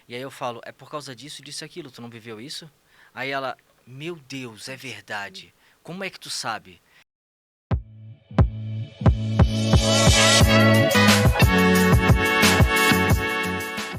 E aí eu falo, é por causa disso, disso e aquilo, tu não viveu isso? Aí ela, meu Deus, é verdade. Como é que tu sabe?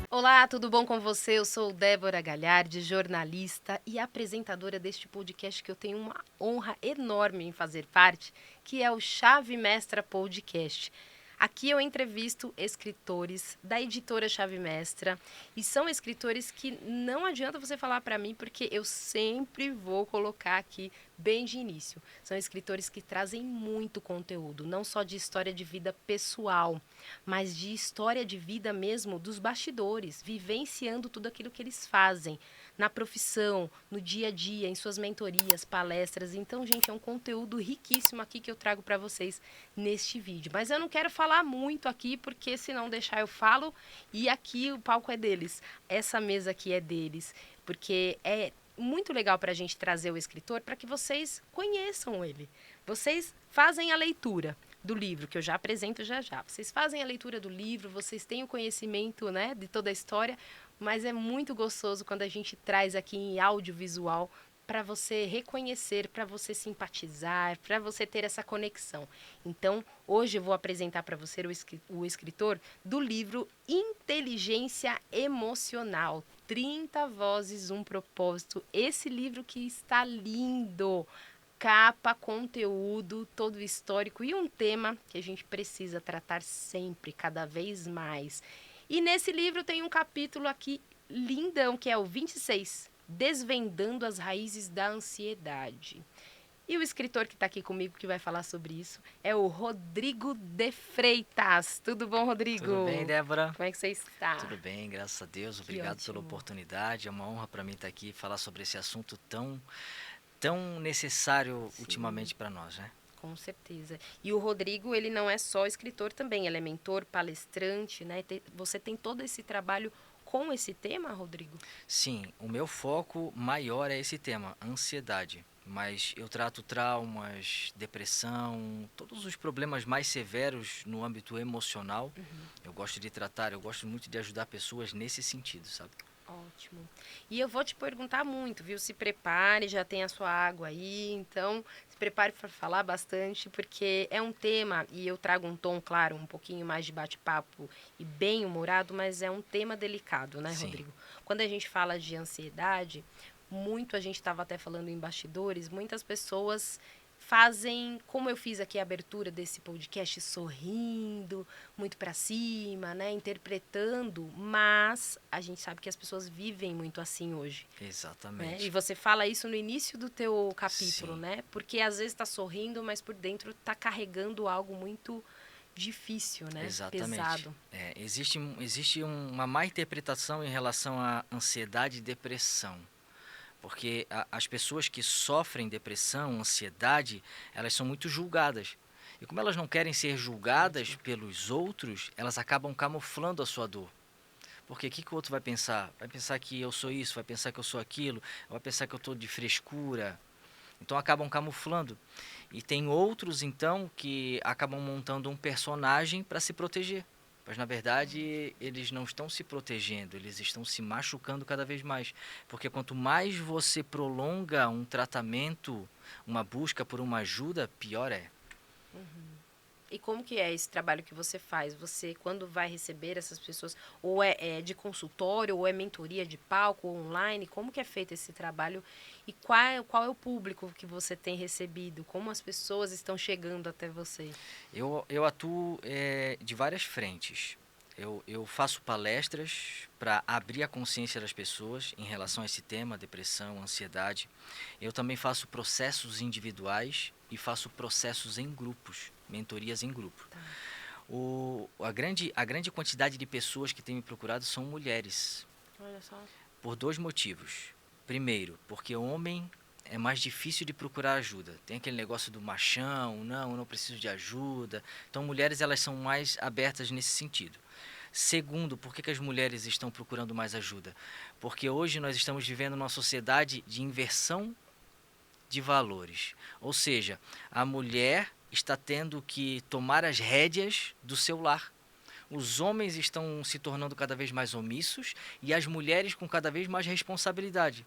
Olá, tudo bom com você? Eu sou Débora Galhardi, jornalista e apresentadora deste podcast que eu tenho uma honra enorme em fazer parte, que é o Chave Mestra Podcast. Aqui eu entrevisto escritores da editora Chave Mestra e são escritores que não adianta você falar para mim porque eu sempre vou colocar aqui bem de início. São escritores que trazem muito conteúdo, não só de história de vida pessoal, mas de história de vida mesmo dos bastidores, vivenciando tudo aquilo que eles fazem na profissão, no dia a dia, em suas mentorias, palestras. Então, gente, é um conteúdo riquíssimo aqui que eu trago para vocês neste vídeo. Mas eu não quero falar muito aqui, porque se não deixar eu falo, e aqui o palco é deles. Essa mesa aqui é deles, porque é muito legal para a gente trazer o escritor para que vocês conheçam ele. Vocês fazem a leitura do livro, que eu já apresento já já. Vocês fazem a leitura do livro, vocês têm o conhecimento, né, de toda a história, mas é muito gostoso quando a gente traz aqui em audiovisual para você reconhecer, para você simpatizar, para você ter essa conexão. Então, hoje eu vou apresentar para você o escritor do livro Inteligência Emocional. 30 vozes, um propósito. Esse livro que está lindo. Capa, conteúdo, todo o histórico e um tema que a gente precisa tratar sempre, cada vez mais. E nesse livro tem um capítulo aqui lindão, que é o 26, Desvendando as Raízes da Ansiedade. E o escritor que está aqui comigo, que vai falar sobre isso, é o Rodrigo de Freitas. Tudo bom, Tudo bem, Rodrigo? Débora? Como é que você está? Tudo bem, graças a Deus. Que Obrigado pela ótimo. oportunidade. É uma honra para mim estar aqui e falar sobre esse assunto tão necessário Sim. ultimamente para nós, né? Com certeza. E o Rodrigo, ele não é só escritor também, ele é mentor, palestrante, né? Você tem todo esse trabalho com esse tema, Rodrigo? Sim, o meu foco maior é esse tema, ansiedade. Mas eu trato traumas, depressão, todos os problemas mais severos no âmbito emocional. Eu gosto de tratar, eu gosto muito de ajudar pessoas nesse sentido, sabe? Ótimo. E eu vou te perguntar muito, viu? Se prepare, já tem a sua água aí, então se prepare para falar bastante, porque é um tema, e eu trago um tom, claro, um pouquinho mais de bate-papo e bem humorado, mas é um tema delicado, né, Sim, Rodrigo? Quando a gente fala de ansiedade, muito a gente estava até falando em bastidores, muitas pessoas fazem, como eu fiz aqui a abertura desse podcast, sorrindo, muito para cima, né, interpretando, mas a gente sabe que as pessoas vivem muito assim hoje, né? E exatamente. você fala isso no início do teu capítulo, Sim, né? Porque às vezes está sorrindo, mas por dentro está carregando algo muito difícil, né? exatamente. Pesado. Existe uma má interpretação em relação à ansiedade e depressão. Porque as pessoas que sofrem depressão, ansiedade, elas são muito julgadas. E como elas não querem ser julgadas Ótimo. pelos outros, elas acabam camuflando a sua dor. Porque o que, que o outro vai pensar? Vai pensar que eu sou isso, vai pensar que eu sou aquilo, vai pensar que eu estou de frescura. Então acabam camuflando. E tem outros, então, que acabam montando um personagem para se proteger. Mas na verdade eles não estão se protegendo, eles estão se machucando cada vez mais. Porque quanto mais você prolonga um tratamento, uma busca por uma ajuda, pior é. E como que é esse trabalho que você faz? Você, quando vai receber essas pessoas, ou é de consultório, ou é mentoria de palco, ou online? Como que é feito esse trabalho? E qual é o público que você tem recebido? Como as pessoas estão chegando até você? Eu atuo de várias frentes. Eu faço palestras para abrir a consciência das pessoas em relação a esse tema, depressão, ansiedade. Eu também faço processos individuais e faço processos em grupos, mentorias em grupo. Tá. A grande quantidade de pessoas que têm me procurado são mulheres, Olha só. por dois motivos. Primeiro, porque homem é mais difícil de procurar ajuda. Tem aquele negócio do machão, não, eu não preciso de ajuda. Então, mulheres elas são mais abertas nesse sentido. Segundo, por que as mulheres estão procurando mais ajuda? Porque hoje nós estamos vivendo numa sociedade de inversão de valores. Ou seja, a mulher está tendo que tomar as rédeas do seu lar. os homens estão se tornando cada vez mais omissos e as mulheres com cada vez mais responsabilidade.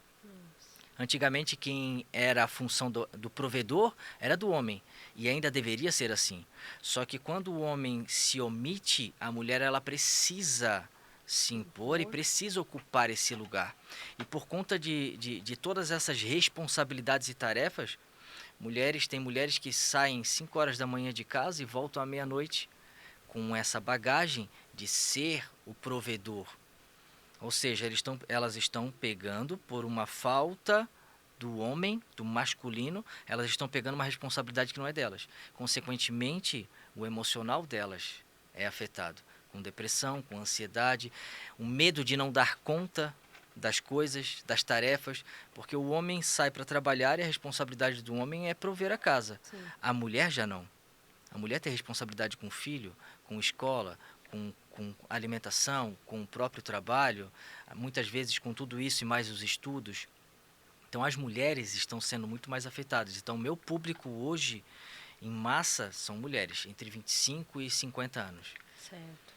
Antigamente, quem era a função do provedor era do homem, e ainda deveria ser assim. Só que quando o homem se omite, a mulher ela precisa se impor e precisa ocupar esse lugar. E por conta de todas essas responsabilidades e tarefas, tem mulheres que saem 5 horas da manhã de casa e voltam à meia-noite com essa bagagem de ser o provedor. Ou seja, elas estão pegando por uma falta do homem, do masculino, elas estão pegando uma responsabilidade que não é delas. Consequentemente, o emocional delas é afetado, com depressão, com ansiedade, o medo de não dar conta das coisas, das tarefas, porque o homem sai para trabalhar e a responsabilidade do homem é prover a casa. Sim. A mulher já não. A mulher tem responsabilidade com o filho, com escola, com alimentação, com o próprio trabalho, muitas vezes com tudo isso e mais os estudos. Então as mulheres estão sendo muito mais afetadas. Então meu público hoje, em massa, são mulheres, entre 25 e 50 anos. Certo.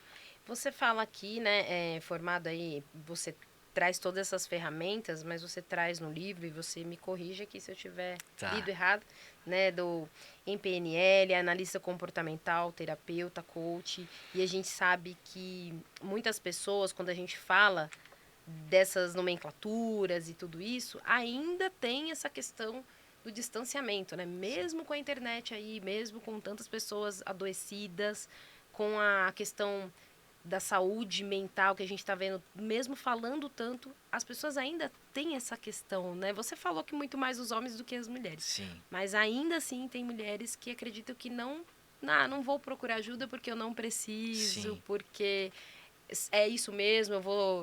Você fala aqui, né, formado aí, você traz todas essas ferramentas, mas você traz no livro, e você me corrige aqui se eu tiver lido errado, né, em PNL, analista comportamental, terapeuta, coach, e a gente sabe que muitas pessoas, quando a gente fala dessas nomenclaturas e tudo isso, ainda tem essa questão do distanciamento, né? Mesmo com a internet aí, mesmo com tantas pessoas adoecidas, com a questão da saúde mental que a gente está vendo, mesmo falando tanto, as pessoas ainda têm essa questão, né? Você falou que muito mais os homens do que as mulheres. Sim. Mas ainda assim tem mulheres que acreditam que não vou procurar ajuda porque eu não preciso, Sim. porque é isso mesmo,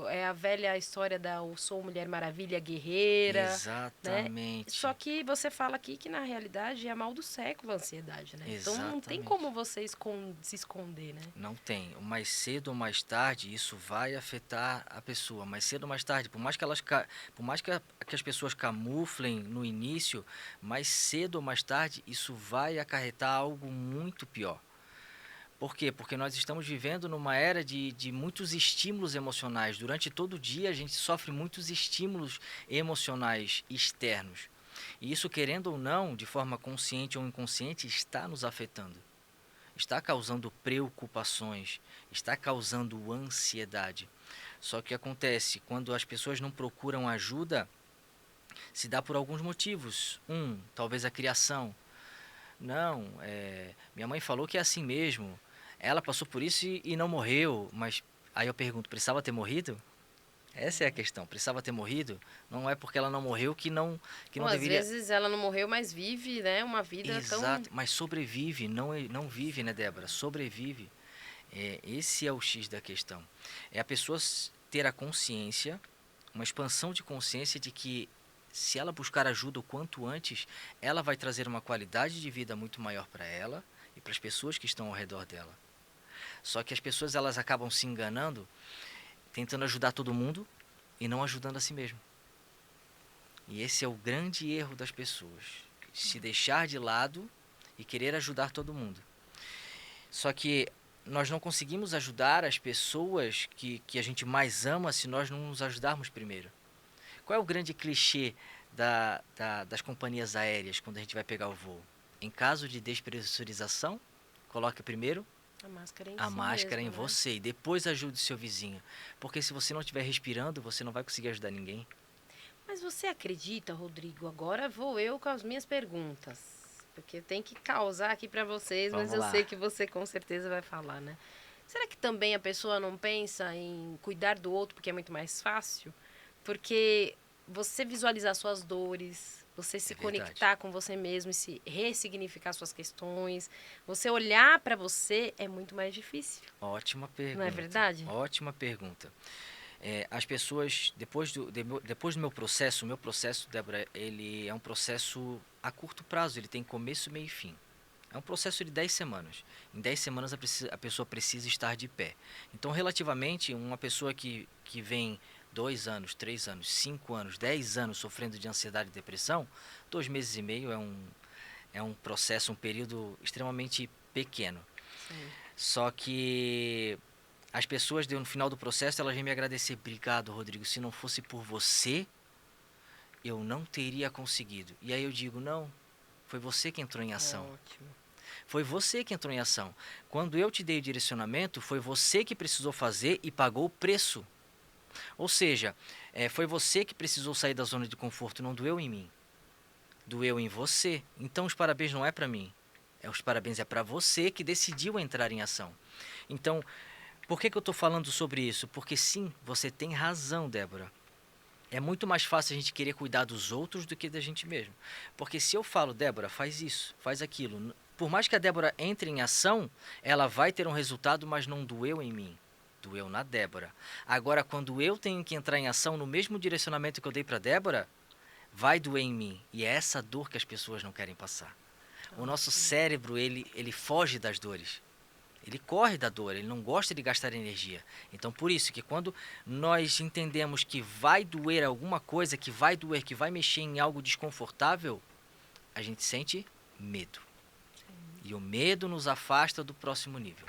é a velha história da eu sou Mulher Maravilha guerreira, Exatamente. né? Só que você fala aqui que na realidade é mal do século a ansiedade, né? Exatamente. Então não tem como você se esconder, né? Não tem. Mais cedo ou mais tarde isso vai afetar a pessoa. Mais cedo ou mais tarde, por mais que as pessoas camuflem no início, mais cedo ou mais tarde isso vai acarretar algo muito pior. Por quê? Porque nós estamos vivendo numa era de muitos estímulos emocionais. Durante todo o dia a gente sofre muitos estímulos emocionais externos. E isso, querendo ou não, de forma consciente ou inconsciente, está nos afetando. Está causando preocupações, está causando ansiedade. Só que acontece, quando as pessoas não procuram ajuda, se dá por alguns motivos. Talvez a criação. Não, minha mãe falou que é assim mesmo. Ela passou por isso e não morreu, mas aí eu pergunto, precisava ter morrido? Essa é a questão, precisava ter morrido? Não é porque ela não morreu que não deveria... Às vezes ela não morreu, mas vive, né, uma vida Exato, tão... mas sobrevive, não vive, né, Débora? Sobrevive. Esse é o X da questão. É a pessoa ter a consciência, uma expansão de consciência de que se ela buscar ajuda o quanto antes, ela vai trazer uma qualidade de vida muito maior para ela e para as pessoas que estão ao redor dela. Só que as pessoas elas acabam se enganando, tentando ajudar todo mundo e não ajudando a si mesmo. E esse é o grande erro das pessoas. Se deixar de lado e querer ajudar todo mundo. Só que nós não conseguimos ajudar as pessoas que a gente mais ama se nós não nos ajudarmos primeiro. Qual é o grande clichê das companhias aéreas quando a gente vai pegar o voo? Em caso de despressurização, coloque primeiro a máscara em você e depois ajude seu vizinho. Porque se você não estiver respirando, você não vai conseguir ajudar ninguém. Mas você acredita, Rodrigo? Agora vou eu com as minhas perguntas. Porque tem que causar aqui para vocês, mas eu sei que você com certeza vai falar, né? Será que também a pessoa não pensa em cuidar do outro porque é muito mais fácil? Porque você visualizar suas dores, você se conectar com você mesmo e se ressignificar suas questões, você olhar para você é muito mais difícil. Ótima pergunta. Não é verdade? Ótima pergunta. As pessoas, depois do meu processo, Débora, ele é um processo a curto prazo, ele tem começo, meio e fim. É um processo de 10 semanas. Em 10 semanas a pessoa precisa estar de pé. Então, relativamente, uma pessoa que vem 2 anos, 3 anos, 5 anos, 10 anos sofrendo de ansiedade e depressão, 2 meses e meio é um processo, um período extremamente pequeno. Sim. Só que As pessoas, no final do processo, elas vêm me agradecer. Obrigado, Rodrigo. Se não fosse por você, eu não teria conseguido. E aí eu digo, não, foi você que entrou em ação. Ótimo. Foi você que entrou em ação. Quando eu te dei o direcionamento, foi você que precisou fazer e pagou o preço. Ou seja, foi você que precisou sair da zona de conforto, não doeu em mim. Doeu em você. Então os parabéns não é para mim. Os parabéns é para você que decidiu entrar em ação. Então, por que eu estou falando sobre isso? Porque sim, você tem razão, Débora. É muito mais fácil a gente querer cuidar dos outros do que da gente mesmo. Porque se eu falo, Débora, faz isso, faz aquilo. Por mais que a Débora entre em ação, ela vai ter um resultado, mas não doeu em mim. Doeu na Débora. Agora, quando eu tenho que entrar em ação no mesmo direcionamento que eu dei para a Débora, vai doer em mim. E é essa dor que as pessoas não querem passar. O nosso cérebro, ele foge das dores. Ele corre da dor, ele não gosta de gastar energia. Então, por isso que quando nós entendemos que vai doer alguma coisa, que vai doer, que vai mexer em algo desconfortável, a gente sente medo. E o medo nos afasta do próximo nível.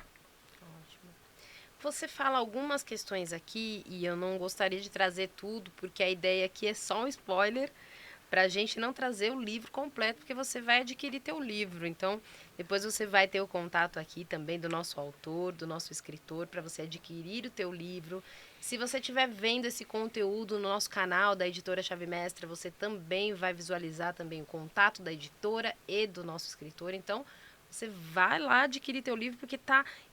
Ótimo. Você fala algumas questões aqui e eu não gostaria de trazer tudo, porque a ideia aqui é só um spoiler para a gente não trazer o livro completo, porque você vai adquirir teu livro. Então, depois você vai ter o contato aqui também do nosso autor, do nosso escritor, para você adquirir o teu livro. Se você estiver vendo esse conteúdo no nosso canal da Editora Chave Mestra, você também vai visualizar também o contato da editora e do nosso escritor. Então, você vai lá adquirir teu livro, porque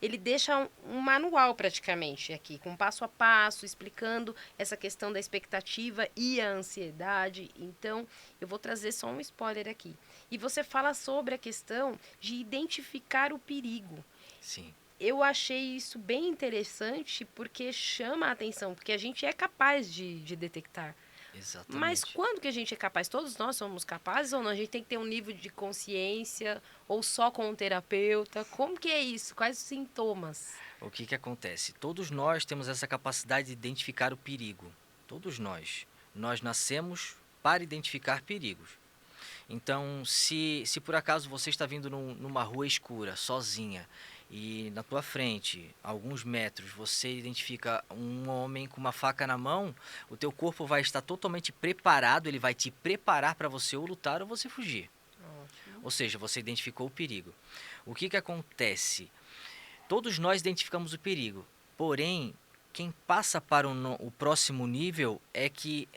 ele deixa um manual praticamente aqui, com passo a passo, explicando essa questão da expectativa e a ansiedade. Então, eu vou trazer só um spoiler aqui. E você fala sobre a questão de identificar o perigo. Sim. Eu achei isso bem interessante, porque chama a atenção, porque a gente é capaz de detectar. Exatamente. Mas quando que a gente é capaz? Todos nós somos capazes ou não? A gente tem que ter um nível de consciência ou só com um terapeuta? Como que é isso? Quais os sintomas? O que acontece? Todos nós temos essa capacidade de identificar o perigo. Todos nós. Nós nascemos para identificar perigos. Então, se por acaso você está vindo numa rua escura, sozinha, e na tua frente, a alguns metros, você identifica um homem com uma faca na mão, o teu corpo vai estar totalmente preparado, ele vai te preparar para você ou lutar ou você fugir. Ótimo. Ou seja, você identificou o perigo. O que acontece? Todos nós identificamos o perigo, porém, quem passa para o próximo nível é que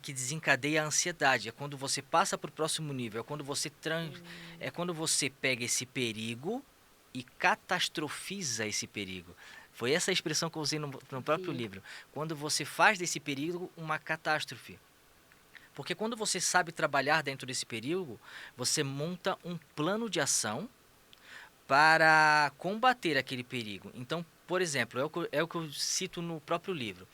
desencadeia a ansiedade. É quando você passa para o próximo nível, é quando você pega esse perigo e catastrofiza esse perigo. Foi essa a expressão que eu usei no próprio livro. Quando você faz desse perigo uma catástrofe. Porque quando você sabe trabalhar dentro desse perigo, você monta um plano de ação para combater aquele perigo. Então, por exemplo, é o que eu cito no próprio livro.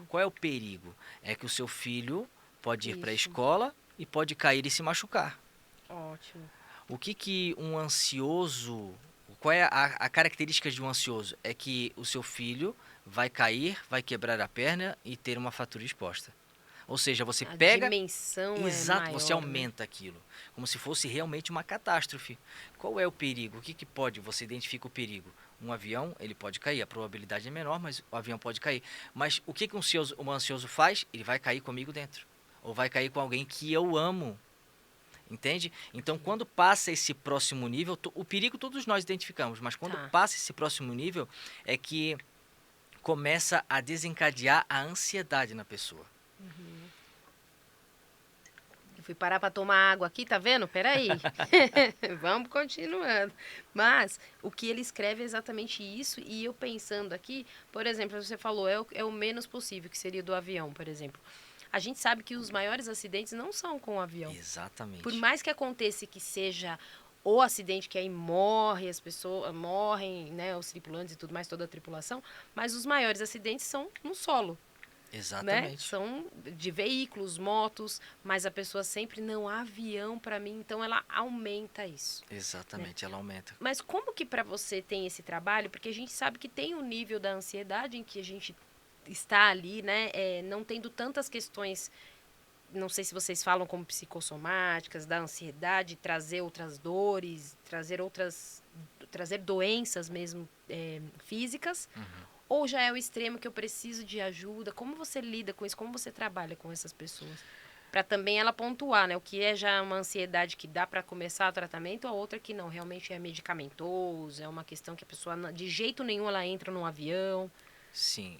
Qual é o perigo? É que o seu filho pode ir para a escola e pode cair e se machucar. Ótimo. O que um ansioso... Qual é a característica de um ansioso? É que o seu filho vai cair, vai quebrar a perna e ter uma fratura exposta. Ou seja, você pega... A dimensão Exato, é maior, você aumenta aquilo, como se fosse realmente uma catástrofe. Qual é o perigo? O que pode? Você identifica o perigo. Um avião, ele pode cair, a probabilidade é menor, mas o avião pode cair. Mas o que um ansioso faz? Ele vai cair comigo dentro. Ou vai cair com alguém que eu amo. Entende? Então, quando passa esse próximo nível, o perigo todos nós identificamos, mas quando passa esse próximo nível, é que começa a desencadear a ansiedade na pessoa. Eu fui parar para tomar água aqui, tá vendo? Peraí. Vamos continuando. Mas o que ele escreve é exatamente isso, e eu pensando aqui, por exemplo, você falou, é o menos possível, que seria do avião, por exemplo. A gente sabe que os maiores acidentes não são com o avião. Exatamente. Por mais que aconteça que seja o acidente que aí morre, as pessoas morrem, né, os tripulantes e tudo mais, toda a tripulação, mas os maiores acidentes são no solo. Exatamente. Né? São de veículos, motos, mas a pessoa sempre, não, avião para mim, então ela aumenta isso. Exatamente, né? Ela aumenta. Mas como que para você tem esse trabalho? Porque a gente sabe que tem um nível da ansiedade em que a gente está ali, né? Não tendo tantas questões, não sei se vocês falam como psicossomáticas, da ansiedade, trazer outras dores, trazer doenças mesmo físicas. Ou já é o extremo que eu preciso de ajuda? Como você lida com isso? Como você trabalha com essas pessoas? Para também ela pontuar, né? O que é já uma ansiedade que dá para começar o tratamento, a outra que não, realmente é medicamentoso, é uma questão que a pessoa, de jeito nenhum, ela entra num avião. Sim,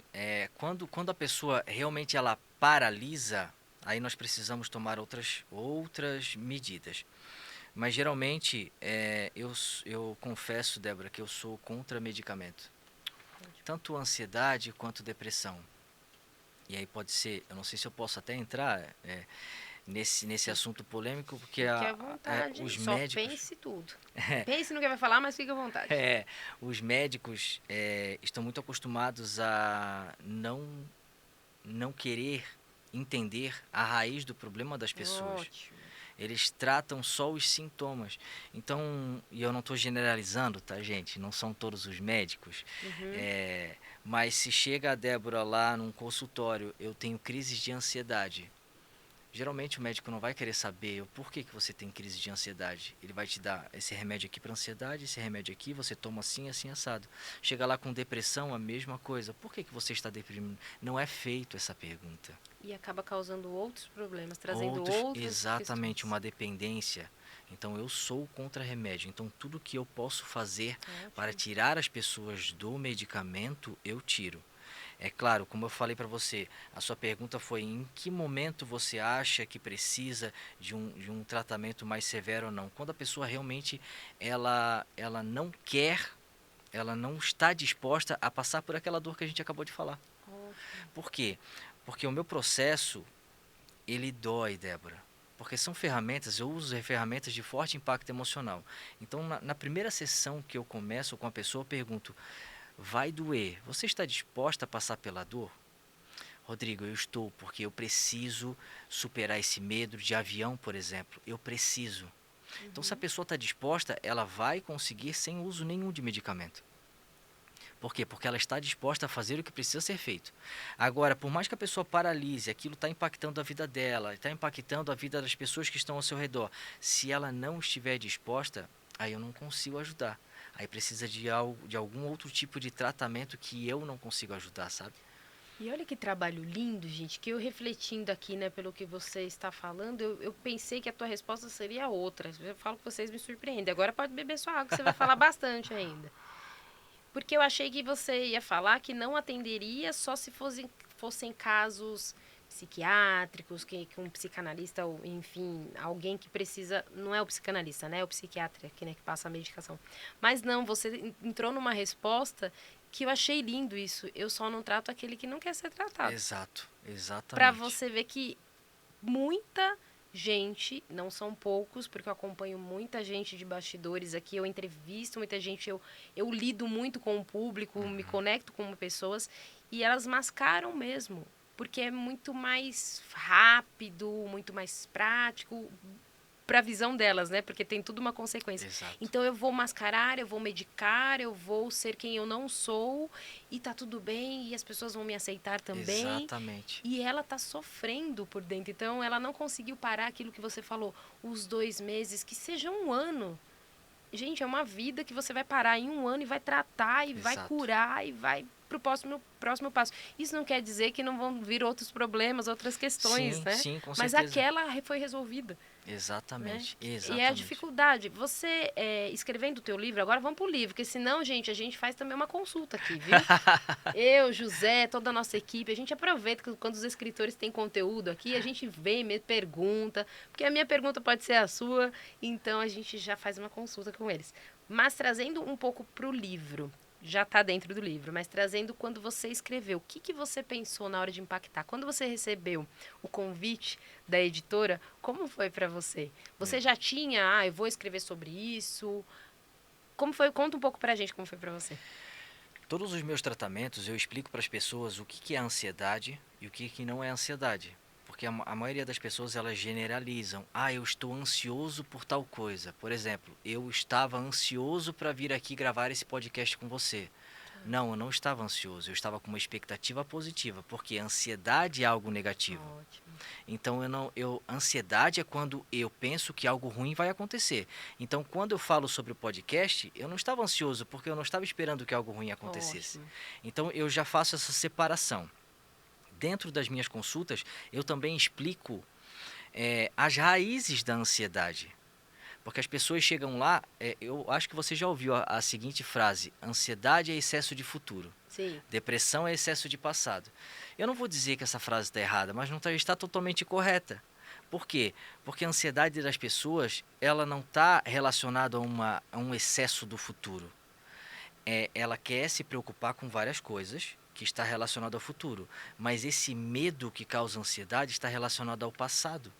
quando a pessoa realmente ela paralisa, aí nós precisamos tomar outras medidas. Mas geralmente eu confesso, Débora, que eu sou contra medicamento. Tanto ansiedade quanto depressão. E aí pode ser, eu não sei se eu posso até entrar nesse assunto polêmico, porque Fique à vontade, os só médicos, pense tudo. Pense no que vai falar, mas fique à vontade. os médicos estão muito acostumados a não querer entender a raiz do problema das pessoas. Ótimo. Eles tratam só os sintomas. Então, e eu não estou generalizando, tá, gente? Não são todos os médicos. Uhum. Mas se chega a Débora lá num consultório, eu tenho crises de ansiedade. Geralmente o médico não vai querer saber o porquê que você tem crise de ansiedade. Ele vai te dar esse remédio aqui para ansiedade, esse remédio aqui, você toma assim, assim, assado. Chega lá com depressão, a mesma coisa. Por que você está deprimido? Não é feito essa pergunta. E acaba causando outros problemas, trazendo outras Exatamente, questões. uma dependência. Então eu sou contra remédio. Então tudo que eu posso fazer para Ótimo. tirar as pessoas do medicamento, eu tiro. É claro, como eu falei para você, a sua pergunta foi em que momento você acha que precisa de um tratamento mais severo ou não. Quando a pessoa realmente ela não quer, ela não está disposta a passar por aquela dor que a gente acabou de falar. Ótimo. Por quê? Porque o meu processo, ele dói, Débora. Porque são ferramentas, eu uso ferramentas de forte impacto emocional. Então, na primeira sessão que eu começo com a pessoa, eu pergunto: vai doer? Você está disposta a passar pela dor? Rodrigo, eu estou, porque eu preciso superar esse medo de avião, por exemplo. Eu preciso. Então, se a pessoa está disposta, ela vai conseguir sem uso nenhum de medicamento. Por quê? Porque ela está disposta a fazer o que precisa ser feito. Agora, por mais que a pessoa paralise, aquilo está impactando a vida dela, está impactando a vida das pessoas que estão ao seu redor. Se ela não estiver disposta, aí eu não consigo ajudar. Aí precisa de algum outro tipo de tratamento que eu não consigo ajudar, sabe? E olha que trabalho lindo, gente, que eu refletindo aqui, né, pelo que você está falando, eu pensei que a tua resposta seria outra. Eu falo que vocês me surpreendem. Agora pode beber sua água, que você vai falar bastante ainda. Porque eu achei que você ia falar que não atenderia só se fossem casos psiquiátricos, que um psicanalista, ou enfim, alguém que precisa. Não é o psicanalista, né? É o psiquiatra que, né, que passa a medicação. Mas não, você entrou numa resposta que eu achei lindo isso. Eu só não trato aquele que não quer ser tratado. Exato, Para exatamente. você ver que muita gente, não são poucos, porque eu acompanho muita gente de bastidores aqui, eu entrevisto muita gente, eu lido muito com o público, me conecto com pessoas, e elas mascaram mesmo, porque é muito mais rápido, muito mais prático para a visão delas, né? Porque tem tudo uma consequência. Exato, Então eu vou mascarar, eu vou medicar, eu vou ser quem eu não sou e tá tudo bem e as pessoas vão me aceitar também. exatamente, E ela tá sofrendo por dentro. Então ela não conseguiu parar aquilo que você falou, os 2 meses, que seja um ano. Gente, é uma vida que você vai parar em um ano e vai tratar e vai exato. curar e vai pro próximo passo. Isso não quer dizer que não vão vir outros problemas, outras questões, Sim, né? sim, com Mas certeza. aquela foi resolvida, né? Exatamente, E é a exatamente. dificuldade. Você, escrevendo o teu livro, agora vamos pro livro, porque senão, gente, a gente faz também uma consulta aqui, viu? Eu, José, toda a nossa equipe, a gente aproveita que quando os escritores têm conteúdo aqui, a gente vem, me pergunta, porque a minha pergunta pode ser a sua, então a gente já faz uma consulta com eles. Mas trazendo um pouco pro livro, já está dentro do livro, mas trazendo quando você escreveu, o que, que você pensou na hora de impactar? Quando você recebeu o convite da editora, como foi para você? Você já tinha, eu vou escrever sobre isso? Como foi? Conta um pouco pra gente como foi para você. Todos os meus tratamentos eu explico para as pessoas o que é ansiedade e o que não é ansiedade. Porque a maioria das pessoas elas generalizam. Ah, eu estou ansioso por tal coisa. Por exemplo, eu estava ansioso para vir aqui gravar esse podcast com você. Não, eu não estava ansioso, eu estava com uma expectativa positiva, porque a ansiedade é algo negativo. Ótimo. Então ansiedade é quando eu penso que algo ruim vai acontecer. Então quando eu falo sobre o podcast, eu não estava ansioso porque eu não estava esperando que algo ruim acontecesse. Ótimo. Então eu já faço essa separação. Dentro das minhas consultas, eu também explico as raízes da ansiedade. Porque as pessoas chegam lá, eu acho que você já ouviu a seguinte frase: ansiedade é excesso de futuro, Sim. depressão é excesso de passado. Eu não vou dizer que essa frase está errada, mas não está totalmente correta. Por quê? Porque a ansiedade das pessoas, ela não está relacionada a um excesso do futuro. Ela quer se preocupar com várias coisas que está relacionado ao futuro, mas esse medo que causa ansiedade está relacionado ao passado.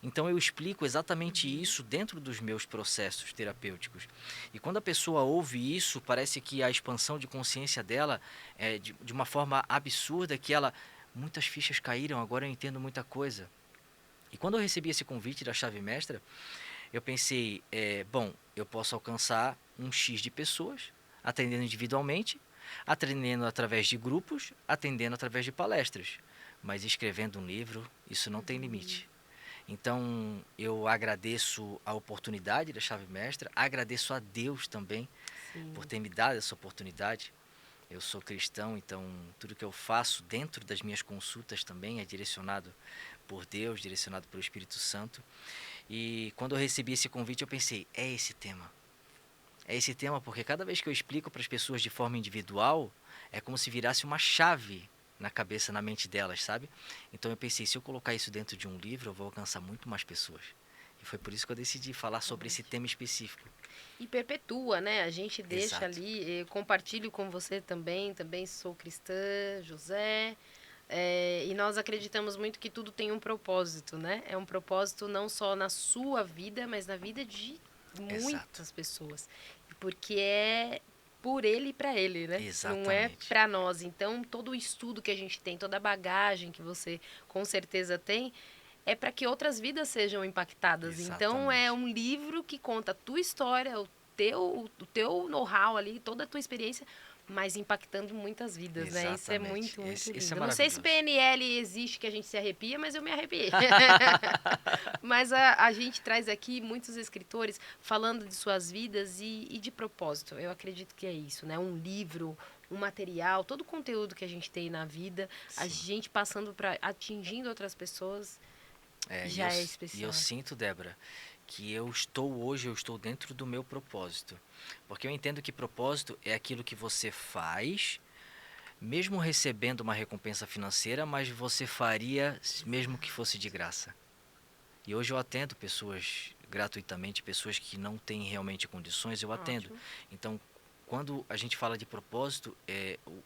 Então eu explico exatamente isso dentro dos meus processos terapêuticos. E quando a pessoa ouve isso, parece que a expansão de consciência dela é de uma forma absurda, que muitas fichas caíram, agora eu entendo muita coisa. E quando eu recebi esse convite da chave mestra, eu pensei, bom, eu posso alcançar um X de pessoas, atendendo individualmente, atendendo através de grupos, atendendo através de palestras. Mas escrevendo um livro, isso não tem limite. Então, eu agradeço a oportunidade da chave mestra, agradeço a Deus também Sim. por ter me dado essa oportunidade. Eu sou cristão, então tudo que eu faço dentro das minhas consultas também é direcionado por Deus, direcionado pelo Espírito Santo. E quando eu recebi esse convite, eu pensei, é esse tema. É esse tema porque cada vez que eu explico para as pessoas de forma individual, é como se virasse uma chave na cabeça, na mente delas, sabe? Então eu pensei, se eu colocar isso dentro de um livro, eu vou alcançar muito mais pessoas. E foi por isso que eu decidi falar sobre esse tema específico. E perpetua, né? A gente deixa Exato. ali, eu compartilho com você também sou cristã, José, e nós acreditamos muito que tudo tem um propósito, né? É um propósito não só na sua vida, mas na vida de Exato. muitas pessoas. Porque é por ele e para ele, né? Não é Exatamente. para nós. Então, todo o estudo que a gente tem, toda a bagagem que você com certeza tem, é para que outras vidas sejam impactadas. Então, é Exatamente. um livro que conta a tua história, o teu know-how ali, toda a tua experiência, mas impactando muitas vidas, né? Isso é Exatamente. muito, muito Esse é lindo. Não sei se maravilhoso. PNL existe que a gente se arrepia, mas eu me arrepiei. Mas a gente traz aqui muitos escritores falando de suas vidas e de propósito. Eu acredito que é isso, né? Um livro, um material, todo o conteúdo que a gente tem na vida, a Sim. gente passando para atingindo outras pessoas, E eu, já é e eu especial. sinto, Débora, que eu estou dentro do meu propósito. Porque eu entendo que propósito é aquilo que você faz, mesmo recebendo uma recompensa financeira, mas você faria mesmo que fosse de graça. E hoje eu atendo pessoas gratuitamente, pessoas que não têm realmente condições, eu atendo. Ótimo. Então, quando a gente fala de propósito,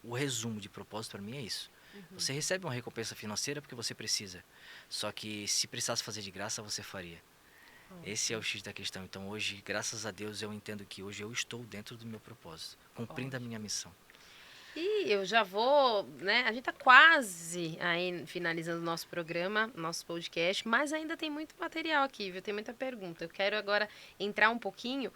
o resumo de propósito para mim é isso. Você recebe uma recompensa financeira porque você precisa. Só que se precisasse fazer de graça, você faria. Esse é o Ótimo. X da questão. Então hoje, graças a Deus, eu entendo que hoje eu estou dentro do meu propósito, cumprindo a Ótimo. minha missão. E eu já vou, né? A gente tá quase aí finalizando o nosso programa, nosso podcast, mas ainda tem muito material aqui, viu? Tem muita pergunta. Eu quero agora entrar um pouquinho.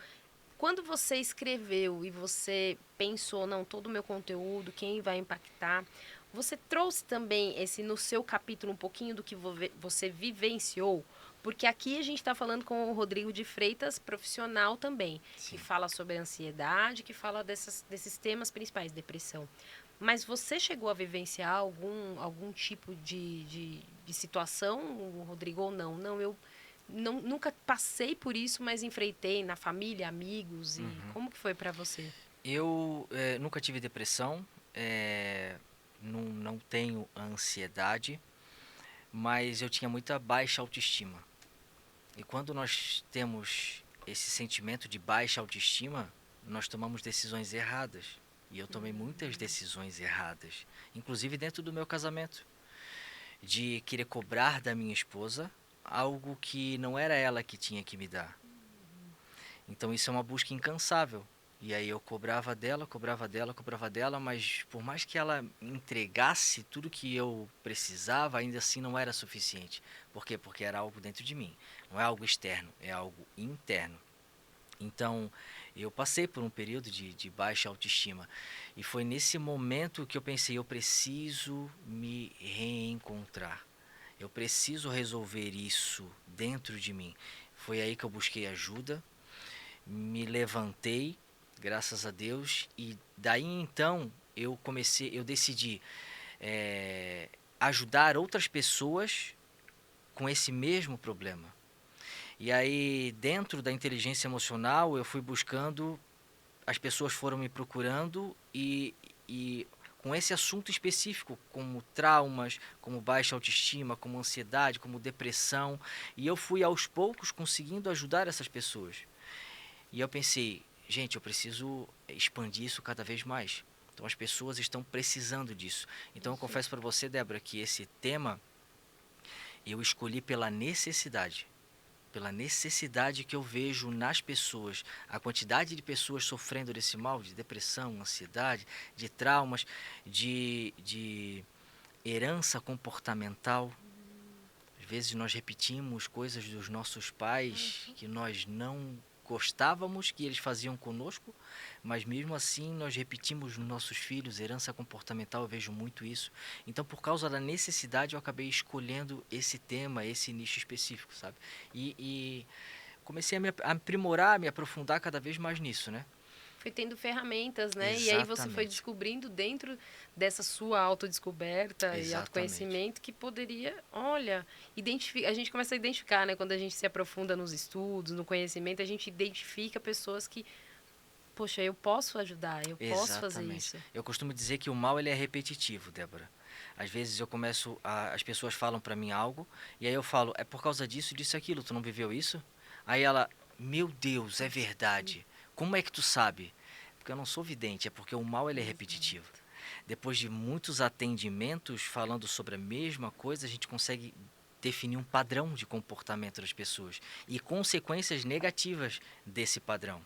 Quando você escreveu e você pensou, não, todo o meu conteúdo, quem vai impactar, você trouxe também esse no seu capítulo um pouquinho do que você vivenciou? Porque aqui a gente está falando com o Rodrigo de Freitas, profissional também, que Sim. fala sobre ansiedade, que fala desses temas principais, depressão. Mas você chegou a vivenciar algum tipo de situação, Rodrigo, ou não? Não, eu nunca passei por isso, mas enfrentei na família, amigos. E Uhum. como que foi para você? Eu nunca tive depressão, não tenho ansiedade, mas eu tinha muita baixa autoestima. E quando nós temos esse sentimento de baixa autoestima, nós tomamos decisões erradas. E eu tomei muitas decisões erradas, inclusive dentro do meu casamento, de querer cobrar da minha esposa algo que não era ela que tinha que me dar. Então isso é uma busca incansável. E aí eu cobrava dela, cobrava dela, cobrava dela, mas por mais que ela entregasse tudo que eu precisava, ainda assim não era suficiente. Por quê? Porque era algo dentro de mim. Não é algo externo, é algo interno. Então, eu passei por um período de baixa autoestima. E foi nesse momento que eu pensei, eu preciso me reencontrar. Eu preciso resolver isso dentro de mim. Foi aí que eu busquei ajuda, me levantei, graças a Deus, e daí então eu decidi ajudar outras pessoas com esse mesmo problema. E aí, dentro da inteligência emocional, eu fui buscando, as pessoas foram me procurando e com esse assunto específico, como traumas, como baixa autoestima, como ansiedade, como depressão, e eu fui aos poucos conseguindo ajudar essas pessoas. E eu pensei, gente, eu preciso expandir isso cada vez mais. Então as pessoas estão precisando disso. Então eu Isso. confesso para você, Débora, que esse tema eu escolhi pela necessidade. Pela necessidade que eu vejo nas pessoas, a quantidade de pessoas sofrendo desse mal, de depressão, ansiedade, de traumas, de herança comportamental. Às vezes nós repetimos coisas dos nossos pais que nós não gostávamos que eles faziam conosco, mas mesmo assim nós repetimos nos nossos filhos, herança comportamental, eu vejo muito isso. Então, por causa da necessidade, eu acabei escolhendo esse tema, esse nicho específico, sabe? E comecei a me aprimorar, a me aprofundar cada vez mais nisso, né? Foi tendo ferramentas, né? E aí você foi Exatamente, descobrindo dentro dessa sua autodescoberta e exatamente, autoconhecimento que poderia, olha, a gente começa a identificar, né? Quando a gente se aprofunda nos estudos, no conhecimento, a gente identifica pessoas que, poxa, eu posso ajudar, eu posso fazer exatamente. isso. Eu costumo dizer que o mal ele é repetitivo, Débora. Às vezes as pessoas falam pra mim algo e aí eu falo, é por causa disso, disso, e aquilo. Tu não viveu isso? Aí ela, meu Deus, é verdade. Como é que tu sabe? Porque eu não sou vidente, é porque o mal ele é repetitivo. Exato. Depois de muitos atendimentos falando sobre a mesma coisa, a gente consegue definir um padrão de comportamento das pessoas e consequências negativas desse padrão.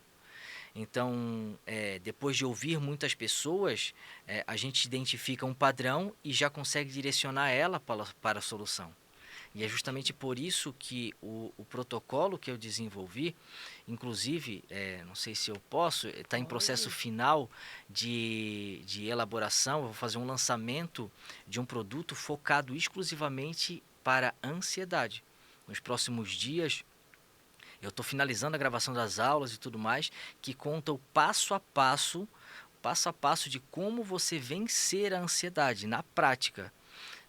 Então, depois de ouvir muitas pessoas, a gente identifica um padrão e já consegue direcionar ela para a solução. E é justamente por isso que o protocolo que eu desenvolvi, inclusive, não sei se eu posso, está em processo Pode. final de elaboração. Eu vou fazer um lançamento de um produto focado exclusivamente para ansiedade. Nos próximos dias, eu estou finalizando a gravação das aulas e tudo mais, que conta o passo a passo de como você vencer a ansiedade na prática.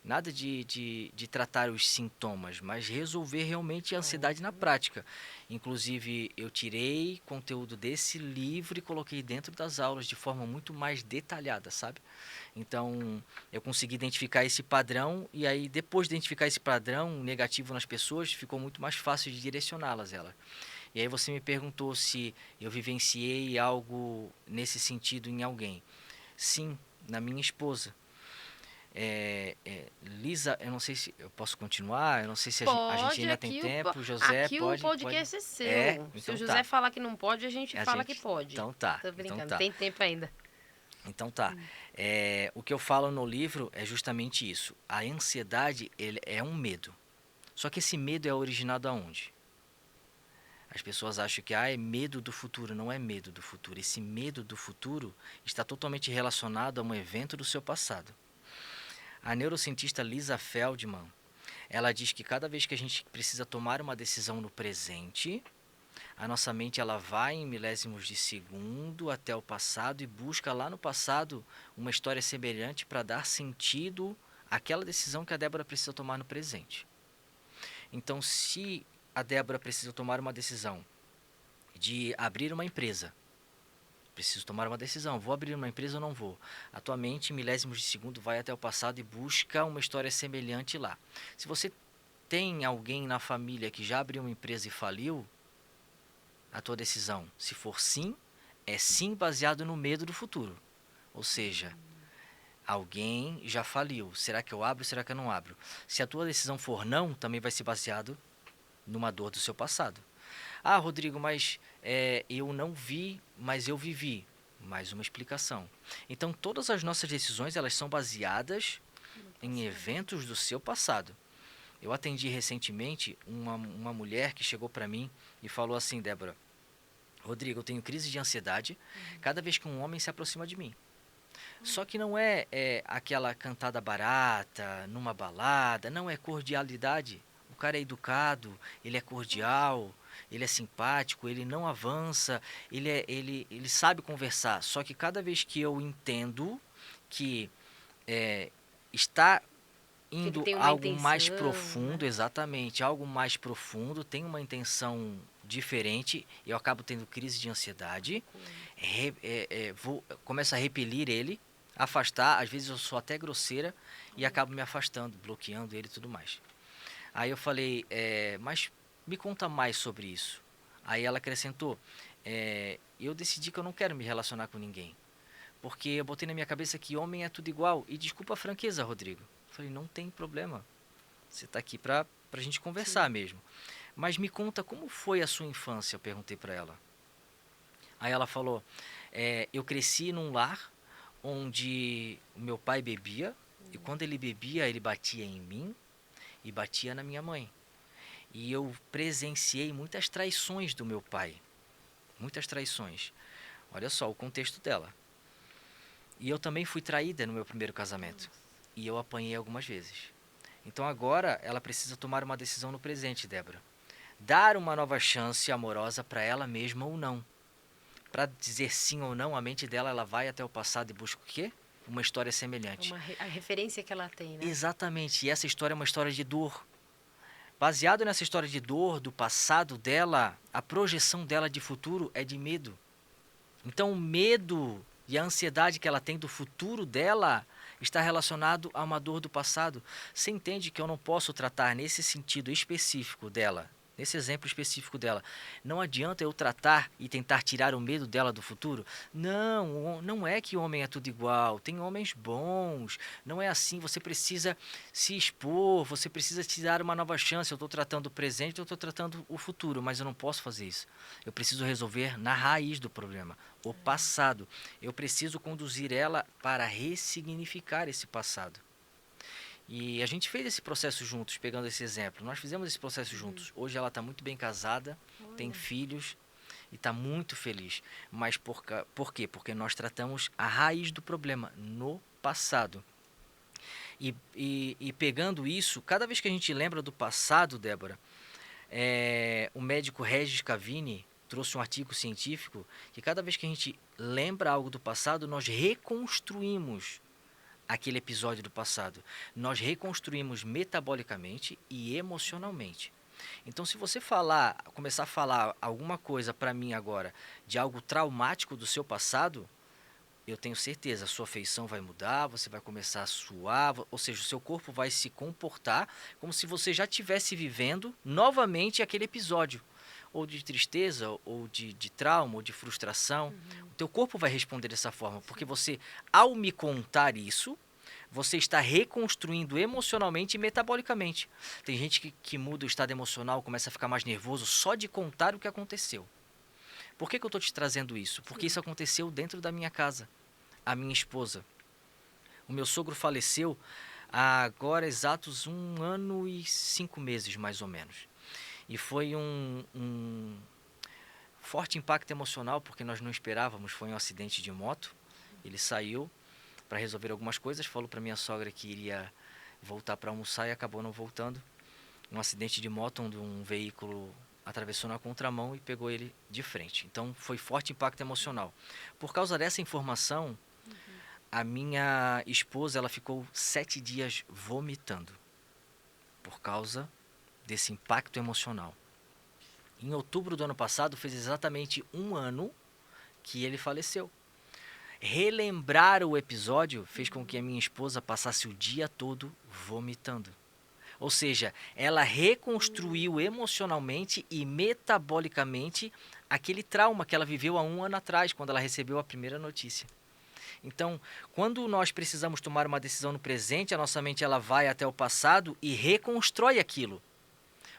Nada de tratar os sintomas, mas resolver realmente a ansiedade na Ótimo. prática. Inclusive, eu tirei conteúdo desse livro e coloquei dentro das aulas de forma muito mais detalhada, sabe? Então, eu consegui identificar esse padrão e aí, depois de identificar esse padrão negativo nas pessoas, ficou muito mais fácil de direcioná-las, ela. E aí você me perguntou se eu vivenciei algo nesse sentido em alguém. Sim, na minha esposa. Lisa, eu não sei se eu posso continuar, eu não sei se a gente Pode, ainda tem tempo. José, aqui o pode. podcast é seu. Se o Então José tá. falar que não pode, a gente A fala que gente, pode. então tá, Tô então brincando, tá, tem tempo ainda. então tá. O que eu falo no livro é justamente isso. A ansiedade, ele é um medo. Só que esse medo é originado aonde? As pessoas acham que é medo do futuro, não é medo do futuro. Esse medo do futuro está totalmente relacionado a um evento do seu passado. A neurocientista Lisa Feldman, ela diz que cada vez que a gente precisa tomar uma decisão no presente, a nossa mente ela vai em milésimos de segundo até o passado e busca lá no passado uma história semelhante para dar sentido àquela decisão que a Débora precisa tomar no presente. Então, se a Débora precisa tomar uma decisão de abrir uma empresa, preciso tomar uma decisão, vou abrir uma empresa ou não vou? A tua mente, em milésimos de segundo, vai até o passado e busca uma história semelhante lá. Se você tem alguém na família que já abriu uma empresa e faliu, a tua decisão, se for sim, é sim baseado no medo do futuro. Ou seja, alguém já faliu. Será que eu abro? Será que eu não abro? Se a tua decisão for não, também vai ser baseado numa dor do seu passado. Ah, Rodrigo, mas eu não vi, mas eu vivi. Mais uma explicação. Então, todas as nossas decisões elas são baseadas em eventos do seu passado. Eu atendi recentemente uma mulher que chegou para mim e falou assim, Débora, Rodrigo, eu tenho crise de ansiedade cada vez que um homem se aproxima de mim. Só que não é aquela cantada barata, numa balada, não é cordialidade. O cara é educado, ele é cordial, ele é simpático, ele não avança, ele sabe conversar. Só que cada vez que eu entendo que está Que ele indo tem uma algo mais intenção, profundo, né? exatamente, algo mais profundo, tem uma intenção diferente, eu acabo tendo crise de ansiedade, começo a repelir ele, afastar, às vezes eu sou até grosseira e acabo me afastando, bloqueando ele e tudo mais. Aí eu falei, mas me conta mais sobre isso. Aí ela acrescentou, eu decidi que eu não quero me relacionar com ninguém. Porque eu botei na minha cabeça que homem é tudo igual. E desculpa a franqueza, Rodrigo. Eu falei, não tem problema. Você está aqui pra gente conversar Sim. mesmo. Mas me conta como foi a sua infância, eu perguntei para ela. Aí ela falou, eu cresci num lar onde o meu pai bebia. E quando ele bebia, ele batia em mim e batia na minha mãe. E eu presenciei muitas traições do meu pai. Muitas traições. Olha só o contexto dela. E eu também fui traída no meu primeiro casamento. E eu apanhei algumas vezes. Então agora ela precisa tomar uma decisão no presente, Débora. Dar uma nova chance amorosa para ela mesma ou não. Para dizer sim ou não, a mente dela ela vai até o passado e busca o quê? Uma história semelhante. A referência que ela tem, né? Exatamente. E essa história é uma história de dor. Baseado nessa história de dor do passado dela, a projeção dela de futuro é de medo. Então o medo e a ansiedade que ela tem do futuro dela está relacionado a uma dor do passado. Você entende que eu não posso tratar nesse sentido específico dela, nesse exemplo específico dela. Não adianta eu tratar e tentar tirar o medo dela do futuro. Não, não é que homem é tudo igual. Tem homens bons. Não é assim. Você precisa se expor, você precisa te dar uma nova chance. Eu estou tratando o presente, eu estou tratando o futuro, mas eu não posso fazer isso. Eu preciso resolver na raiz do problema, o passado. Eu preciso conduzir ela para ressignificar esse passado. E a gente fez esse processo juntos, pegando esse exemplo. Nós fizemos esse processo juntos. Hoje ela está muito bem casada, tem Olha. filhos e está muito feliz. Mas por quê? Porque nós tratamos a raiz do problema no passado. E pegando isso, cada vez que a gente lembra do passado, Débora, o médico Regis Cavini trouxe um artigo científico que cada vez que a gente lembra algo do passado, nós reconstruímos aquele episódio do passado. Nós reconstruímos metabolicamente e emocionalmente. Então, se você começar a falar alguma coisa para mim agora de algo traumático do seu passado, eu tenho certeza, a sua feição vai mudar, você vai começar a suar, ou seja, o seu corpo vai se comportar como se você já estivesse vivendo novamente aquele episódio, ou de tristeza, ou de trauma, ou de frustração. O teu corpo vai responder dessa forma, porque você, ao me contar isso, você está reconstruindo emocionalmente e metabolicamente. Tem gente que muda o estado emocional, começa a ficar mais nervoso só de contar o que aconteceu. Por que eu estou te trazendo isso? Porque isso aconteceu dentro da minha casa. A minha esposa. O meu sogro faleceu há agora exatos 1 ano e 5 meses, mais ou menos. E foi um forte impacto emocional, porque nós não esperávamos. Foi um acidente de moto. Ele saiu para resolver algumas coisas, falou para minha sogra que iria voltar para almoçar e acabou não voltando. Um acidente de moto onde um veículo atravessou na contramão e pegou ele de frente. Então foi forte impacto emocional. Por causa dessa informação, a minha esposa ela ficou 7 dias vomitando por causa desse impacto emocional. Em outubro do ano passado fez exatamente 1 ano que ele faleceu. Relembrar o episódio fez com que a minha esposa passasse o dia todo vomitando. Ou seja, ela reconstruiu emocionalmente e metabolicamente aquele trauma que ela viveu há 1 ano atrás, quando ela recebeu a primeira notícia. Então, quando nós precisamos tomar uma decisão no presente, a nossa mente ela vai até o passado e reconstrói aquilo.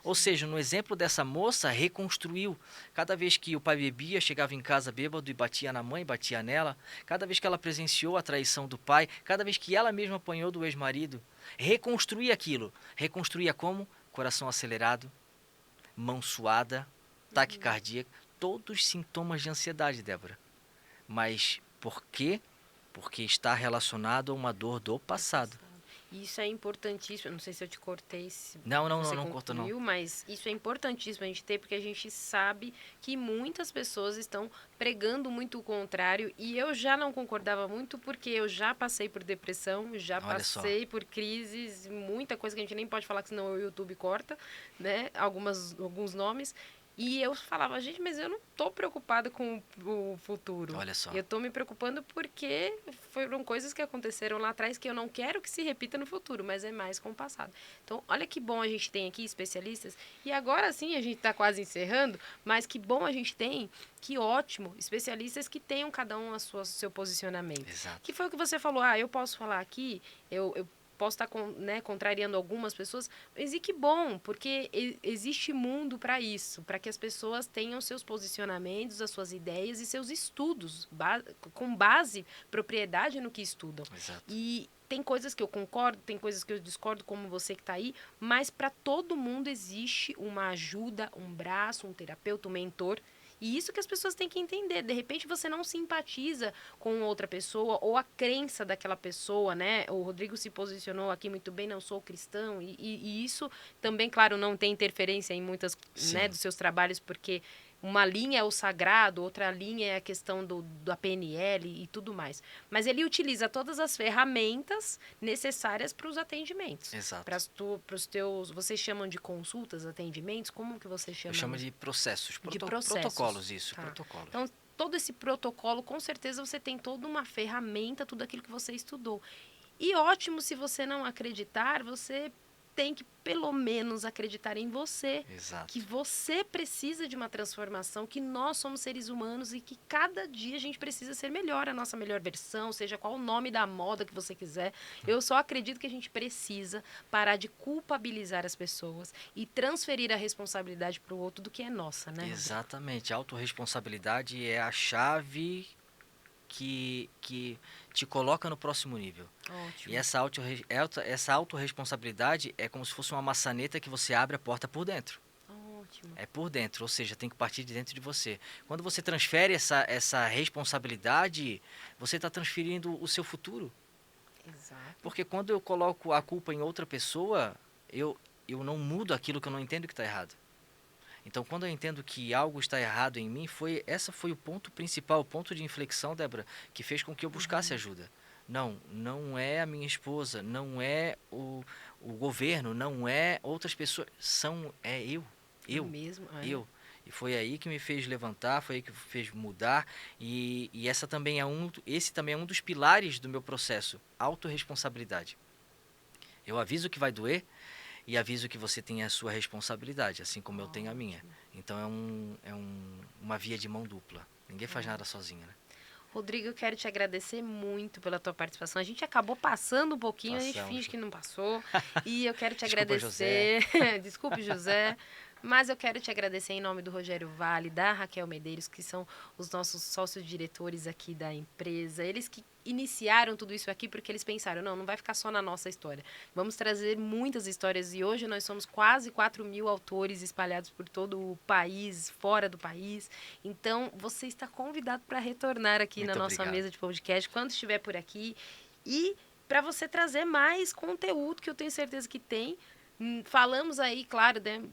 Ou seja, no exemplo dessa moça, reconstruiu. Cada vez que o pai bebia, chegava em casa bêbado e batia na mãe, batia nela. Cada vez que ela presenciou a traição do pai, cada vez que ela mesma apanhou do ex-marido, reconstruía aquilo. Reconstruía como? Coração acelerado, mão suada, taquicardia, todos sintomas de ansiedade, Débora. Mas por quê? Porque está relacionado a uma dor do passado. Isso é importantíssimo. Eu não sei se eu te cortei, se Não corta não. concluiu, mas isso é importantíssimo a gente ter, porque a gente sabe que muitas pessoas estão pregando muito o contrário, e eu já não concordava muito, porque eu já passei por depressão, já Olha só. passei por crises, muita coisa que a gente nem pode falar, que senão o YouTube corta, né? Alguns nomes. E eu falava, gente, mas eu não tô preocupada com o futuro. Olha só. Eu tô me preocupando porque foram coisas que aconteceram lá atrás que eu não quero que se repita no futuro, mas é mais com o passado. Então, olha que bom a gente tem aqui especialistas. E agora sim, a gente tá quase encerrando, mas que bom a gente tem, que ótimo, especialistas que tenham cada um seu posicionamento. Exato. Que foi o que você falou, eu posso falar aqui, eu posso estar contrariando algumas pessoas, mas e que bom, porque existe mundo para isso, para que as pessoas tenham seus posicionamentos, as suas ideias e seus estudos, com base, propriedade no que estudam. Exato. E tem coisas que eu concordo, tem coisas que eu discordo, como você que está aí, mas para todo mundo existe uma ajuda, um braço, um terapeuta, um mentor. E isso que as pessoas têm que entender. De repente você não simpatiza com outra pessoa ou a crença daquela pessoa, né? O Rodrigo se posicionou aqui muito bem, não sou cristão. E isso também, claro, não tem interferência em muitas, né, dos seus trabalhos, porque uma linha é o sagrado, outra linha é a questão da PNL e tudo mais. Mas ele utiliza todas as ferramentas necessárias para os atendimentos. Exato. Para os teus... Vocês chamam de consultas, atendimentos? Como que você chama? Eu chamo de processos. Processos. Protocolos, isso. Tá. Protocolos. Então, todo esse protocolo, com certeza você tem toda uma ferramenta, tudo aquilo que você estudou. E ótimo, se você não acreditar, você tem que pelo menos acreditar em você. Exato. Que você precisa de uma transformação, que nós somos seres humanos e que cada dia a gente precisa ser melhor, a nossa melhor versão, seja qual o nome da moda que você quiser. Eu só acredito que a gente precisa parar de culpabilizar as pessoas e transferir a responsabilidade para o outro do que é nossa, né? Exatamente. A autorresponsabilidade é a chave que te coloca no próximo nível. Ótimo. E essa autorresponsabilidade é como se fosse uma maçaneta que você abre a porta por dentro. Ótimo. É por dentro, ou seja, tem que partir de dentro de você. Quando você transfere essa responsabilidade, você está transferindo o seu futuro. Exato. Porque quando eu coloco a culpa em outra pessoa, eu não mudo aquilo que eu não entendo que está errado. Então, quando eu entendo que algo está errado em mim, essa foi o ponto principal, o ponto de inflexão, Débora, que fez com que eu buscasse ajuda. Não é a minha esposa, não é o governo, não é outras pessoas, é eu. Mesmo? Eu. E foi aí que me fez levantar, foi aí que me fez mudar, e esse também é um dos pilares do meu processo, autorresponsabilidade. Eu aviso que vai doer, e aviso que você tem a sua responsabilidade, assim como eu tenho a minha. Então uma via de mão dupla. Ninguém faz nada sozinho, né? Rodrigo, eu quero te agradecer muito pela tua participação. A gente acabou passando um pouquinho, a gente finge que não passou. E eu quero te agradecer. Desculpe, José. Mas eu quero te agradecer em nome do Rogério Vale, da Raquel Medeiros, que são os nossos sócios diretores aqui da empresa. Eles que iniciaram tudo isso aqui porque eles pensaram, não vai ficar só na nossa história. Vamos trazer muitas histórias e hoje nós somos quase 4.000 autores espalhados por todo o país, fora do país. Então, você está convidado para retornar aqui na nossa mesa de podcast quando estiver por aqui e para você trazer mais conteúdo que eu tenho certeza que tem. Falamos aí, claro, né?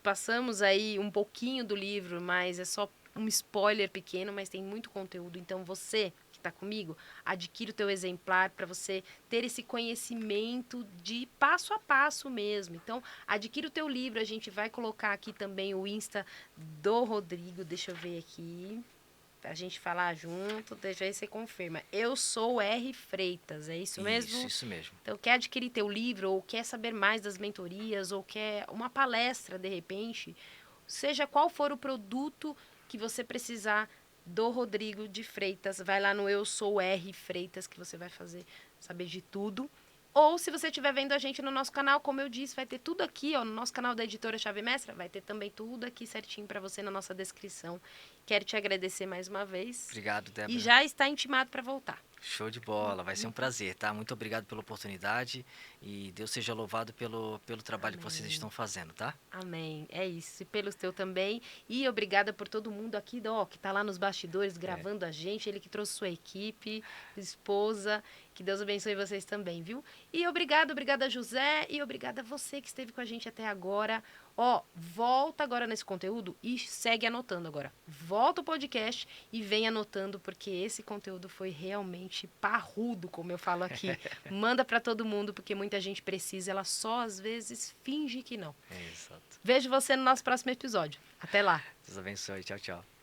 Passamos aí um pouquinho do livro, mas é só um spoiler pequeno, mas tem muito conteúdo. Então, você que está comigo, adquire o teu exemplar para você ter esse conhecimento de passo a passo mesmo. Então, adquire o teu livro. A gente vai colocar aqui também o Insta do Rodrigo. Deixa eu ver aqui. A gente falar junto, deixa aí você confirma. Eu sou R. Freitas, é isso mesmo? Isso mesmo. Então, quer adquirir teu livro, ou quer saber mais das mentorias, ou quer uma palestra, de repente, seja qual for o produto que você precisar do Rodrigo de Freitas, vai lá no Eu Sou R. Freitas, que você vai saber de tudo. Ou se você estiver vendo a gente no nosso canal, como eu disse, vai ter tudo aqui, no nosso canal da Editora Chave Mestra, vai ter também tudo aqui certinho para você na nossa descrição. Quero te agradecer mais uma vez. Obrigado, Débora. E já está intimado para voltar. Show de bola, vai ser um prazer, tá? Muito obrigado pela oportunidade e Deus seja louvado pelo trabalho que vocês Amém. estão fazendo, tá? Amém. É isso. E pelos teu também. E obrigada por todo mundo aqui, ó, que tá lá nos bastidores É. gravando a gente. Ele que trouxe sua equipe, esposa. Que Deus abençoe vocês também, viu? E obrigada José. E obrigada a você que esteve com a gente até agora. Ó, volta agora nesse conteúdo e segue anotando agora. Volta o podcast e vem anotando, porque esse conteúdo foi realmente parrudo, como eu falo aqui. Manda pra todo mundo, porque muita gente precisa. Ela só às vezes finge que não. É, exato. Vejo você no nosso próximo episódio. Até lá. Deus abençoe. Tchau, tchau.